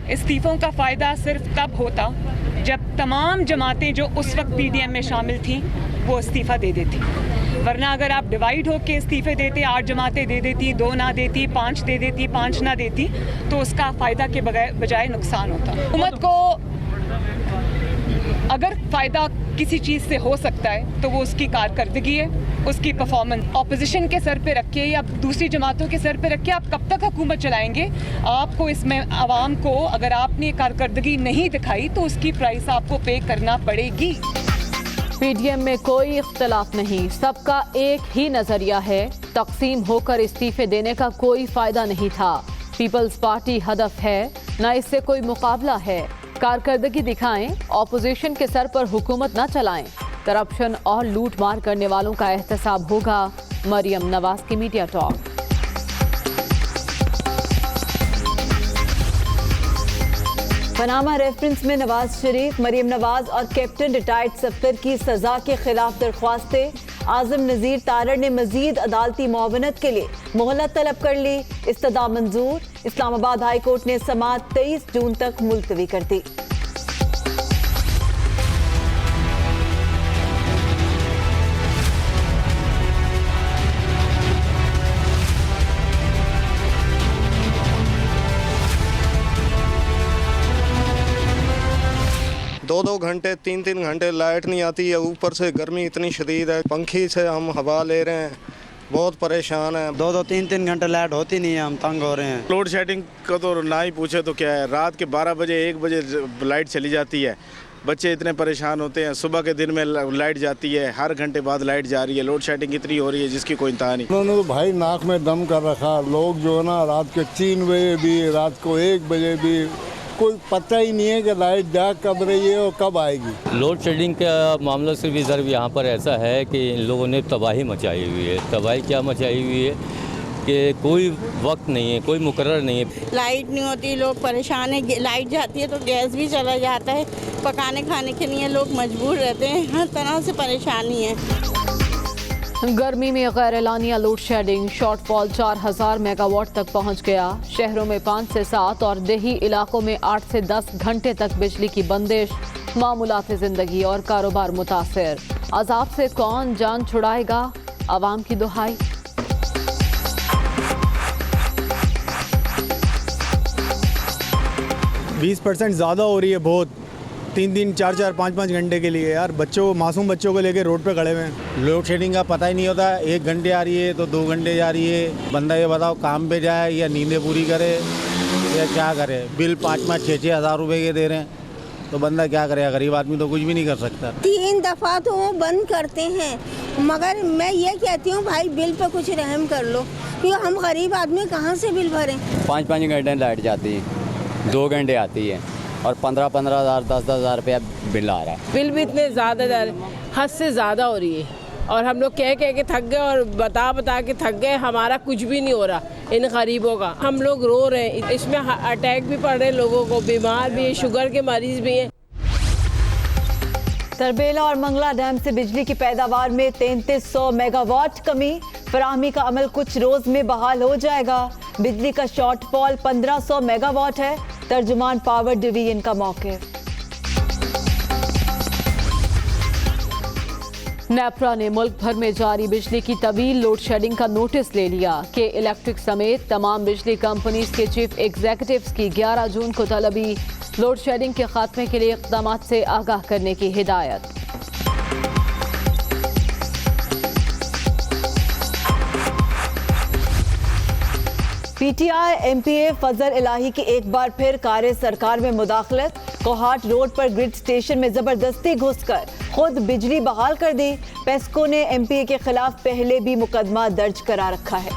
इस्तीफ़ों का फ़ायदा सिर्फ तब होता जब तमाम जमातें जो उस वक्त PDM में शामिल थीं वो इस्तीफ़ा दे देती, वरना अगर आप डिवाइड होकर इस्तीफ़े देते, 8 जमातें दे देती, 2 ना देती, 5 दे देती, 5 ना देती, तो उसका फ़ायदा के बजाय नुकसान होता। हुकूमत को अगर फ़ायदा किसी चीज़ से हो सकता है तो वो उसकी कारकर्दगी है, उसकी परफॉर्मेंस। ऑपोजिशन के सर पे रख के या दूसरी जमातों के सर पे रख के आप कब तक हुकूमत चलाएंगे? आपको इसमें आवाम को अगर आपने कारकर्दगी नहीं दिखाई तो उसकी प्राइस आपको पे करना पड़ेगी। PDM में कोई इख्तलाफ नहीं, सबका एक ही नजरिया है। तकसीम होकर इस्तीफे देने का कोई फायदा नहीं था। पीपल्स पार्टी हदफ है, न इससे कोई मुकाबला है। कारकर्दगी दिखाएं, ऑपोजिशन के सर पर हुकूमत न चलाएं। करप्शन और लूट मार करने वालों का एहतसाब होगा। मरियम नवाज की मीडिया टॉक। पनामा रेफरेंस में नवाज शरीफ, मरियम नवाज और कैप्टन रिटायर्ड सफदर की सजा के खिलाफ दरख्वास्तें। आजम नज़ीर तारड़ ने मजीद अदालती मुआवनत के लिए मोहलत तलब कर ली। इस्तदा मंजूर। इस्लामाबाद हाई कोर्ट ने समाअत 23 जून तक मुलतवी कर दी। दो घंटे 3 घंटे लाइट नहीं आती है, ऊपर से गर्मी इतनी शदीद है, पंखी से हम हवा ले रहे हैं, बहुत परेशान है। 2-3 घंटे लाइट होती नहीं है, हम तंग हो रहे हैं। लोड शेडिंग का तो ना ही पूछे तो क्या है, रात के 12 बजे 1 बजे लाइट चली जाती है, बच्चे इतने परेशान होते हैं। सुबह के दिन में लाइट जाती है, हर घंटे बाद लाइट जा रही है, लोड शेडिंग इतनी हो रही है जिसकी कोई इंतहा नहीं। उन्होंने तो भाई नाक में दम कर रखा। लोग जो है ना रात के 3 बजे भी, रात को 1 बजे भी, कोई पता ही नहीं है कि लाइट जा कब रही है और कब आएगी। लोड शेडिंग का मामला सिर्फ इधर यहाँ पर ऐसा है कि इन लोगों ने तबाही मचाई हुई है। तबाही क्या मचाई हुई है कि कोई वक्त नहीं है, कोई मुकर्रर नहीं है। लाइट नहीं होती, लोग परेशान है। लाइट जाती है तो गैस भी चला जाता है, पकाने खाने के लिए लोग मजबूर रहते हैं, हर तरह से परेशानी है। गर्मी में गैर एलानिया लोड शेडिंग, शॉर्टफॉल 4000 मेगावाट तक पहुंच गया। शहरों में 5 से 7 और देही इलाकों में 8 से 10 घंटे तक बिजली की बंदिश। मामूलात जिंदगी और कारोबार मुतासिर। अजाब से कौन जान छुड़ाएगा? आवाम की दुहाई। %20 ज़्यादा हो रही है बहुत। 3-3, 4-4, 5-5 घंटे के लिए यार, मासूम बच्चों को लेके रोड पे खड़े हुए हैं। लोड शेडिंग का पता ही नहीं होता, 1 घंटे आ रही है तो 2 घंटे जा रही है। बंदा ये बताओ काम पे जाए या नींदें पूरी करे या क्या करे? बिल 5-6 हज़ार रुपये के दे रहे हैं तो बंदा क्या करे? गरीब आदमी तो कुछ भी नहीं कर सकता। 3 दफ़ा तो वो बंद करते हैं, मगर मैं ये कहती हूँ भाई बिल पे कुछ रहम कर लो, क्योंकि हम गरीब आदमी कहाँ से बिल भरें? 5-5 घंटे लाइट जाती है, 2 घंटे आती है और 15-15 हज़ार 10-10 हज़ार रुपया बिल आ रहा है। बिल भी इतने ज़्यादा हद से ज़्यादा हो रही है और हम लोग कह के थक गए और बता के थक गए। हमारा कुछ भी नहीं हो रहा इन गरीबों का। हम लोग रो रहे हैं, इसमें अटैक भी पड़ रहे हैं लोगों को, बीमार भी है, शुगर के मरीज भी हैं। तरबेला और मंगला डैम से बिजली की पैदावार में 3300 मेगावाट कमी। फराहमी का अमल कुछ रोज में बहाल हो जाएगा। बिजली का शॉर्टफॉल 1500 मेगावाट है। तर्जुमान पावर डिवीजन का मौक़िफ़। नेपरा ने मुल्क भर में जारी बिजली की तवील लोड शेडिंग का नोटिस ले लिया कि इलेक्ट्रिक समेत तमाम बिजली कंपनीज के चीफ एग्जीक्यूटिव्स की 11 जून को तलबी। लोड शेडिंग के खात्मे के लिए इक़दामात से आगाह करने की हिदायत। PTI MPA फजल इलाही की एक बार फिर कार्य सरकार में मुदाखलत। कोहाट रोड पर ग्रिड स्टेशन में जबरदस्ती घुसकर खुद बिजली बहाल कर दी। पेस्को ने MPA के खिलाफ पहले भी मुकदमा दर्ज करा रखा है।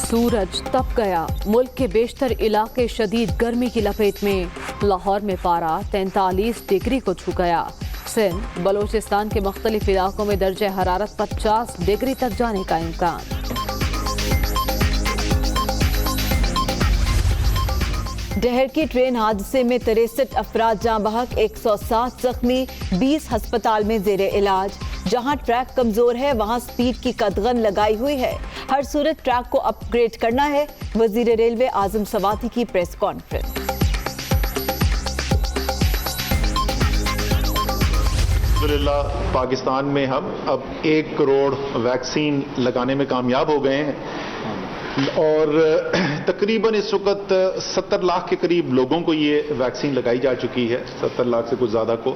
सूरज तप गया, मुल्क के बेशतर इलाके शदीद गर्मी की लपेट में। लाहौर में पारा 43 डिग्री को छू गया। सिंध, बलोचिस्तान के मुख्तलिफ इलाकों में दर्जे हरारत 50 डिग्री तक जाने का इम्कान। डहर की ट्रेन हादसे में 63 अफराद जाँ बहक, 107 जख्मी, 20 हस्पताल में जेरे इलाज। जहां ट्रैक कमजोर है वहां स्पीड की कदगन लगाई हुई है। हर सूरत ट्रैक को अपग्रेड करना है। वजीर रेलवे आजम सवाती की प्रेस कॉन्फ्रेंस। अल्हम्दुलिल्लाह पाकिस्तान में हम अब 1 करोड़ वैक्सीन लगाने में कामयाब हो गए हैं और तकरीबन इस वक्त 70 लाख के करीब लोगों को ये वैक्सीन लगाई जा चुकी है, 70 लाख से कुछ ज़्यादा को।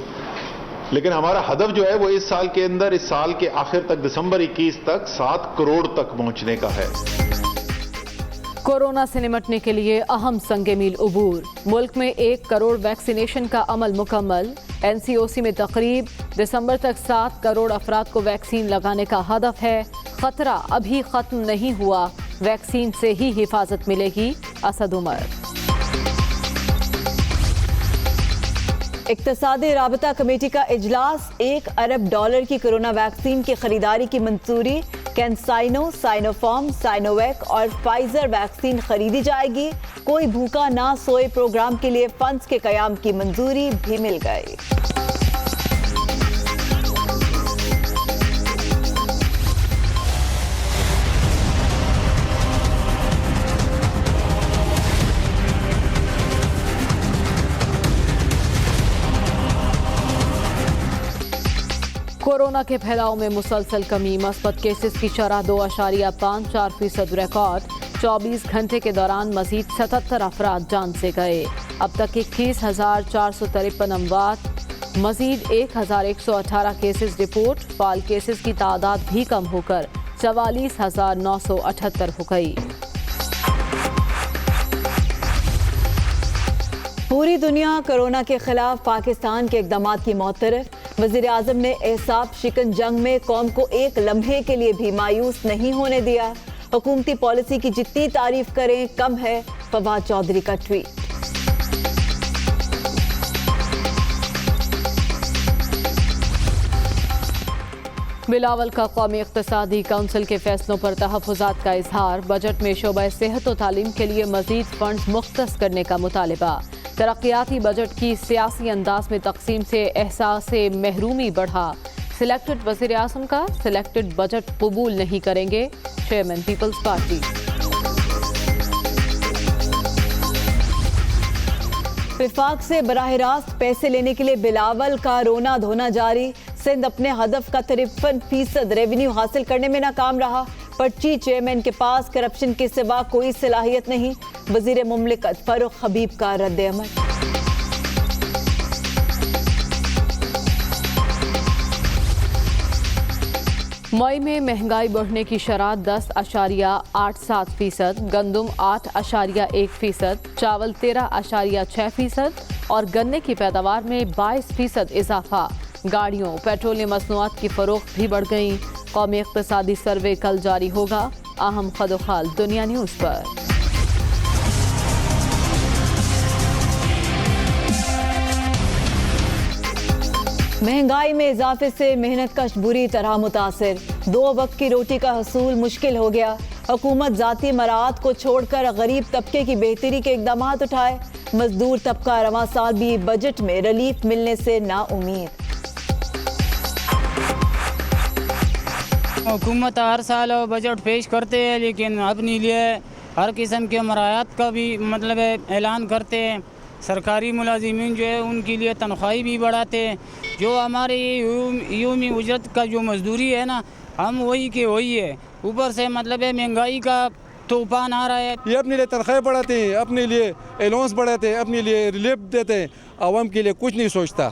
लेकिन हमारा हदफ जो है वो इस साल के अंदर, इस साल के आखिर तक, दिसंबर 21 तक 7 करोड़ तक पहुंचने का है। कोरोना से निपटने के लिए अहम संगे मील उबूर। मुल्क में 1 करोड़ वैक्सीनेशन का अमल मुकम्मल। NCOC में तकरीब दिसंबर तक 7 करोड़ अफराद को वैक्सीन लगाने का हदफ है। खतरा अभी खत्म नहीं हुआ, वैक्सीन से ही हिफाजत मिलेगी। असद उमर। इक्तसादी राबता कमेटी का इजलास। $1 अरब की कोरोना वैक्सीन की खरीदारी की मंजूरी। कैंसाइनो, साइनोफार्म, साइनोवैक और फाइजर वैक्सीन खरीदी जाएगी। कोई भूखा ना सोए प्रोग्राम के लिए फंड्स के कयाम की मंजूरी भी मिल गई। कोरोना के फैलाव में मुसलसल कमी। मस्बत केसेस की शरह 2.54% रिकॉर्ड। 24 घंटे के दौरान मजीद 77 अफराद जान से गए। अब तक 21,453 अमवात। मजीद 1,118 केसेस रिपोर्ट। फाल केसेस की तादाद भी कम होकर 44,978 हो गई। पूरी दुनिया कोरोना के खिलाफ पाकिस्तान के इक़दामात की मोतरफ। वज़ीर आज़म ने एहसाब शिकन जंग में कौम को एक लम्हे के लिए भी मायूस नहीं होने दिया। हुकूमती पॉलिसी की जितनी तारीफ करें कम है। फवाद चौधरी का ट्वीट। बिलावल का कौमी इक़्तिसादी काउंसिल के फैसलों पर तहफ़्फ़ुज़ात का इजहार। बजट में शोबा सेहत और तालीम के लिए मज़ीद फंड्स मुख्तस करने का मुतालबा। तरक्याती बजट की सियासी अंदाज में तकसीम से एहसास महरूमी बढ़ा। सिलेक्टेड वज़ीर आज़म का सिलेक्टेड बजट कबूल नहीं करेंगे चेयरमैन पीपल्स पार्टी। विफाक से बराह रास्त पैसे लेने के लिए बिलावल का रोना धोना जारी। सिंध अपने हदफ का 53% रेवेन्यू हासिल करने में नाकाम रहा। पर्ची चेयरमैन के पास करप्शन के सिवा कोई सलाहियत नहीं। वजीर मुमलिकत फारूक हबीब का रद्द-ए-अमल। मई में महंगाई बढ़ने की शरह 10.87%, गंदम 8.1%, चावल 13.6% और गन्ने की पैदावार में 22% इजाफा। गाड़ियों, पेट्रोलियम मसनूआत की फरोख्त भी बढ़ गई। कौमी इक़्तिसादी सर्वे कल जारी होगा। अहम खदोखाल दुनिया न्यूज़ पर। महंगाई में इजाफे से मेहनत कश बुरी तरह मुतासिर। 2 वक्त की रोटी का हसूल मुश्किल हो गया। हुकूमत जाती मराहत को छोड़कर गरीब तबके की बेहतरी के इक़दाम उठाए। मजदूर तबका रवां साल भी बजट में रिलीफ मिलने से नाउमीद। हुकूमत हर साल बजट पेश करते हैं, लेकिन अपने लिए हर किस्म के मराहत का भी मतलब ऐलान करते हैं। सरकारी मुलाजिमीन जो है उनके लिए तनख्वाही भी बढ़ाते हैं। जो हमारे यूमी उजरत का जो मजदूरी है ना, हम वही के वही है। ऊपर से मतलब महंगाई का तूफान आ रहा है। ये अपने लिए तनख्वाह बढ़ाते हैं, अपने लिए अलाउंस बढ़ाते हैं, अपने लिए रिलीफ देते हैं, आवाम के लिए कुछ नहीं सोचता।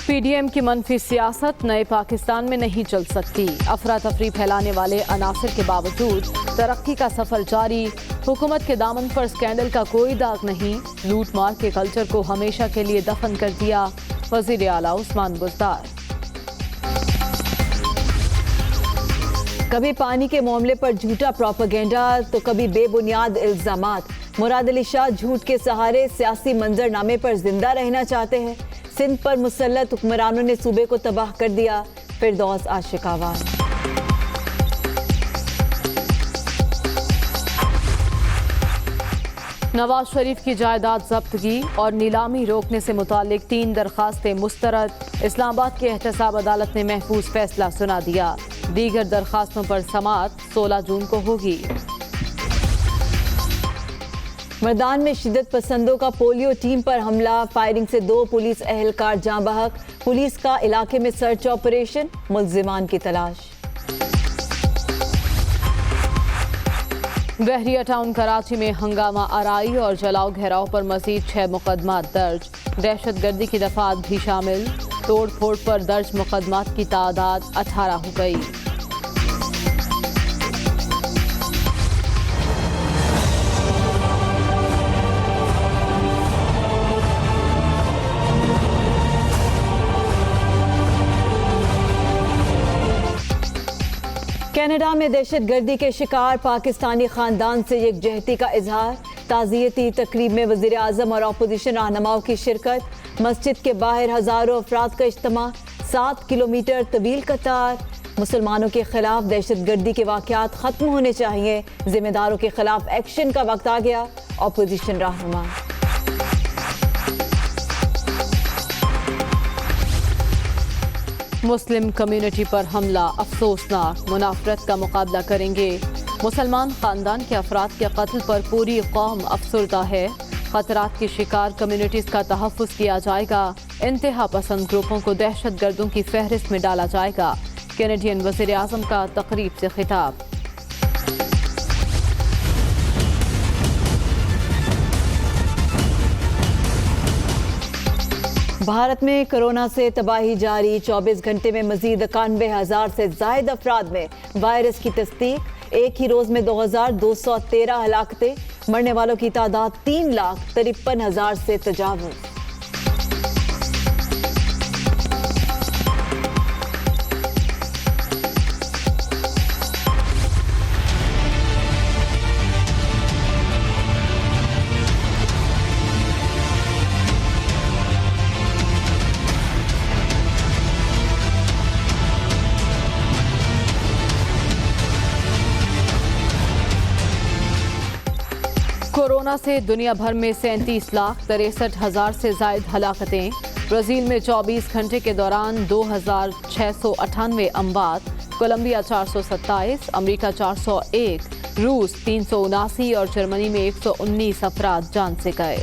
PDM की मनफी सियासत नए पाकिस्तान में नहीं चल सकती। अफरा तफरी फैलाने वाले अनासर के बावजूद तरक्की का सफर जारी। हुकूमत के दामन पर स्कैंडल का कोई दाग नहीं। लूट मार के कल्चर को हमेशा के लिए दफन कर दिया। वजीर आला उस्मान बुज़दार। कभी पानी के मामले पर झूठा प्रोपेगेंडा तो कभी बेबुनियाद इल्जामात। मुराद अली शाह झूठ के सहारे सियासी मंजरनामे पर जिंदा रहना चाहते हैं। सिंध पर मुसल्लत हुक्मरानों ने सूबे को तबाह कर दिया। फिरदौस आशिकावान। नवाज शरीफ की जायदाद जब्तगी और नीलामी रोकने से मुतालिक 3 दरखास्तें मुस्तरद। इस्लामाबाद की एहतसाब अदालत ने महफूज फैसला सुना दिया। दीगर दरखास्तों पर समाअत 16 जून को होगी। मैदान में शिद्दत पसंदों का पोलियो टीम पर हमला, फायरिंग से 2 पुलिस एहलकार जाँ बहक। पुलिस का इलाके में सर्च ऑपरेशन, मुल्जिमान की तलाश। बहरिया टाउन कराची में हंगामा आराई और जलाओ घेराव पर मजीद 6 मुकदमात दर्ज। दहशतगर्दी की दफात भी शामिल। तोड़ फोड़ पर दर्ज मुकदमात की तादाद 18 हो गई। कनाडा में दहशतगर्दी के शिकार पाकिस्तानी खानदान से यकजहती का इजहार। ताज़ियती तकरीब में वज़ीर आज़म और अपोजिशन रहनुमाओं की शिरकत। मस्जिद के बाहर हज़ारों अफराद का इज्तिमा। 7 किलोमीटर तवील कतार। मुसलमानों के खिलाफ दहशतगर्दी के वाक़यात ख़त्म होने चाहिए। जिम्मेदारों के खिलाफ एक्शन का वक्त आ गया। अपोजिशन रहनुमा। मुस्लिम कम्युनिटी पर हमला अफसोसनाक। मुनाफरत का मुकाबला करेंगे। मुसलमान खानदान के अफराद के कत्ल पर पूरी कौम अफसरदा है। खतरात की शिकार कम्युनिटीज़ का तहफ़्फ़ुज़ किया जाएगा। इंतहा पसंद ग्रुपों को दहशतगर्दों की फहरिस्त में डाला जाएगा। कैनेडियन वज़ीर आज़म का तकरीब से खिताब। भारत में कोरोना से तबाही जारी। 24 घंटे में मजीद 91,000 से ज़ायद अफराद में वायरस की तस्दीक। एक ही रोज़ में 2,213 हलाकतें। मरने वालों की तादाद 3,53,000 से तजावुज़। कोरोना से दुनिया भर में 37,63,000 से जायद हलाकतें। ब्राज़ील में 24 घंटे के दौरान 2,698 अमवात। कोलंबिया 427, अमेरिका 401, रूस 379 और जर्मनी में 119 अफराद जान से गए।